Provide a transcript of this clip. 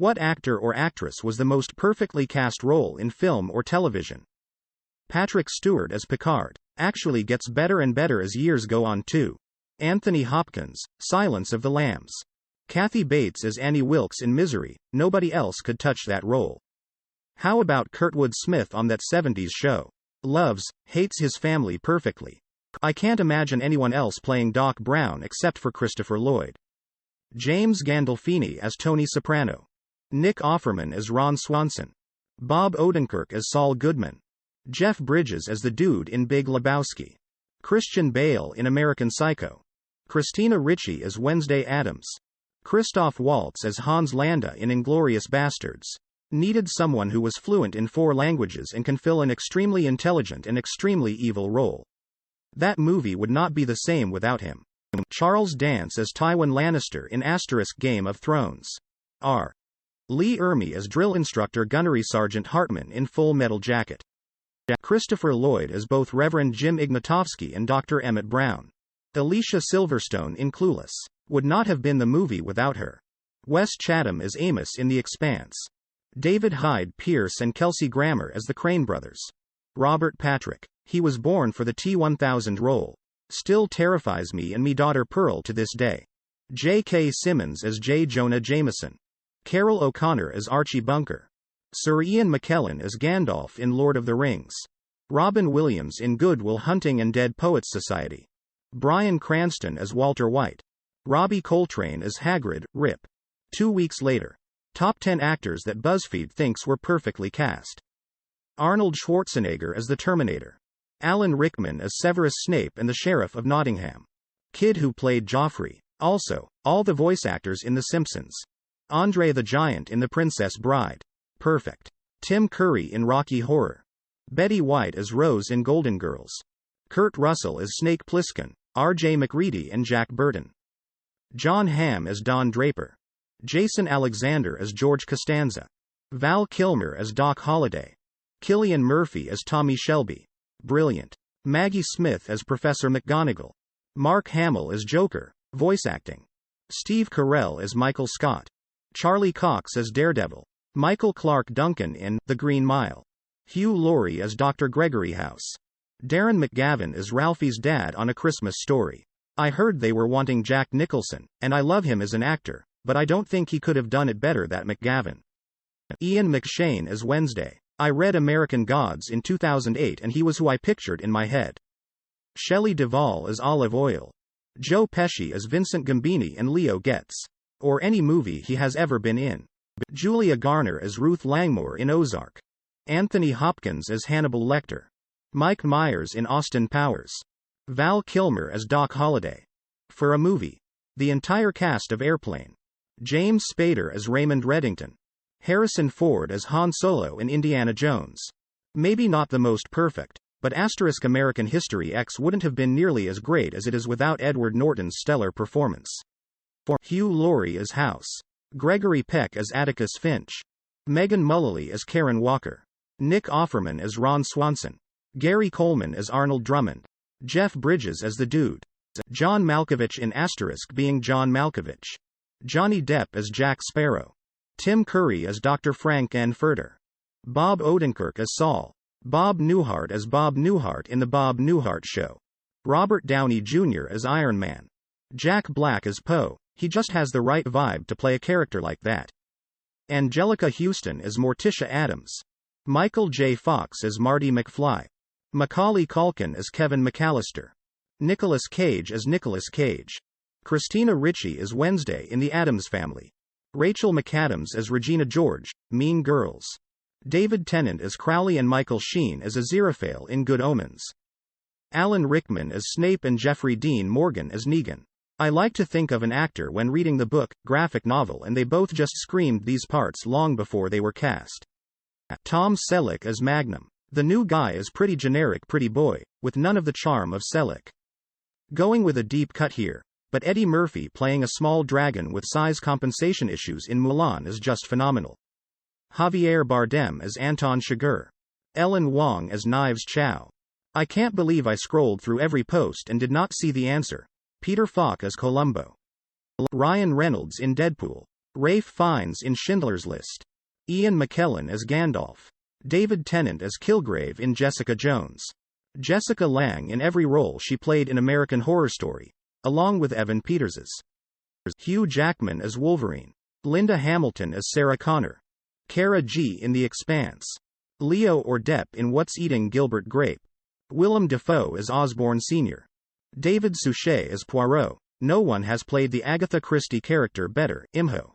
What actor or actress was the most perfectly cast role in film or television? Patrick Stewart as Picard. Actually gets better and better as years go on too. Anthony Hopkins, Silence of the Lambs. Kathy Bates as Annie Wilkes in Misery, nobody else could touch that role. How about Kurtwood Smith on that 70s show? Loves, hates his family perfectly. I can't imagine anyone else playing Doc Brown except for Christopher Lloyd. James Gandolfini as Tony Soprano. Nick Offerman as Ron Swanson. Bob Odenkirk as Saul Goodman. Jeff Bridges as the dude in Big Lebowski. Christian Bale in American Psycho. Christina Ricci as Wednesday Addams. Christoph Waltz as Hans Landa in Inglorious Basterds. Needed someone who was fluent in 4 languages and can fill an extremely intelligent and extremely evil role. That movie would not be the same without him. Charles Dance as Tywin Lannister in * Game of Thrones. R. Lee Ermey as drill instructor Gunnery Sergeant Hartman in Full Metal Jacket. Christopher Lloyd as both Reverend Jim Ignatowski and Dr. Emmett Brown. Alicia Silverstone in Clueless. Would not have been the movie without her. Wes Chatham as Amos in The Expanse. David Hyde Pierce and Kelsey Grammer as the Crane Brothers. Robert Patrick. He was born for the T-1000 role. Still terrifies me and me daughter Pearl to this day. J.K. Simmons as J. Jonah Jameson. Carol O'Connor as Archie Bunker. Sir Ian McKellen as Gandalf in Lord of the Rings. Robin Williams in Good Will Hunting and Dead Poets Society. Bryan Cranston as Walter White. Robbie Coltrane as Hagrid, Rip. 2 weeks later. Top 10 actors that BuzzFeed thinks were perfectly cast. Arnold Schwarzenegger as the Terminator. Alan Rickman as Severus Snape and the Sheriff of Nottingham. Kid who played Joffrey. Also, all the voice actors in The Simpsons. Andre the Giant in The Princess Bride. Perfect. Tim Curry in Rocky Horror. Betty White as Rose in Golden Girls. Kurt Russell as Snake Plissken, R.J. McReady and Jack Burton. John Hamm as Don Draper. Jason Alexander as George Costanza. Val Kilmer as Doc Holliday. Cillian Murphy as Tommy Shelby. Brilliant. Maggie Smith as Professor McGonagall. Mark Hamill as Joker, voice acting. Steve Carell as Michael Scott. Charlie Cox as Daredevil. Michael Clark Duncan in The Green Mile. Hugh Laurie as Dr. Gregory House. Darren McGavin as Ralphie's dad on A Christmas Story. I heard they were wanting Jack Nicholson, and I love him as an actor, but I don't think he could have done it better than McGavin. Ian McShane as Wednesday. I read American Gods in 2008 and he was who I pictured in my head. Shelley Duvall as Olive Oil. Joe Pesci as Vincent Gambini and Leo Getz. Or any movie he has ever been in. Julia Garner as Ruth Langmore in Ozark. Anthony Hopkins as Hannibal Lecter. Mike Myers in Austin Powers. Val Kilmer as Doc Holliday. For a movie. The entire cast of Airplane. James Spader as Raymond Reddington. Harrison Ford as Han Solo in Indiana Jones. Maybe not the most perfect, but * American History X wouldn't have been nearly as great as it is without Edward Norton's stellar performance. Hugh Laurie as House. Gregory Peck as Atticus Finch. Megan Mullally as Karen Walker. Nick Offerman as Ron Swanson. Gary Coleman as Arnold Drummond. Jeff Bridges as the Dude. John Malkovich in * being John Malkovich. Johnny Depp as Jack Sparrow. Tim Curry as Dr. Frank N. Furter. Bob Odenkirk as Saul. Bob Newhart as Bob Newhart in The Bob Newhart Show. Robert Downey Jr. as Iron Man. Jack Black as Poe, he just has the right vibe to play a character like that. Angelica Houston as Morticia Addams. Michael J. Fox as Marty McFly. Macaulay Culkin as Kevin McAllister. Nicolas Cage as Nicolas Cage. Christina Ricci as Wednesday in The Addams Family. Rachel McAdams as Regina George, Mean Girls. David Tennant as Crowley and Michael Sheen as Aziraphale in Good Omens. Alan Rickman as Snape and Jeffrey Dean Morgan as Negan. I like to think of an actor when reading the book, graphic novel, and they both just screamed these parts long before they were cast. Tom Selleck as Magnum. The new guy is pretty generic pretty boy, with none of the charm of Selleck. Going with a deep cut here, but Eddie Murphy playing a small dragon with size compensation issues in Mulan is just phenomenal. Javier Bardem as Anton Chigurh. Ellen Wong as Knives Chow. I can't believe I scrolled through every post and did not see the answer. Peter Falk as Columbo. Ryan Reynolds in Deadpool. Ralph Fiennes in Schindler's List. Ian McKellen as Gandalf. David Tennant as Kilgrave in Jessica Jones. Jessica Lange in every role she played in American Horror Story, along with Evan Peters's. Hugh Jackman as Wolverine. Linda Hamilton as Sarah Connor. Cara G in The Expanse. Leo or Depp in What's Eating Gilbert Grape. Willem Dafoe as Osborne Sr. David Suchet as Poirot. No one has played the Agatha Christie character better. Imho.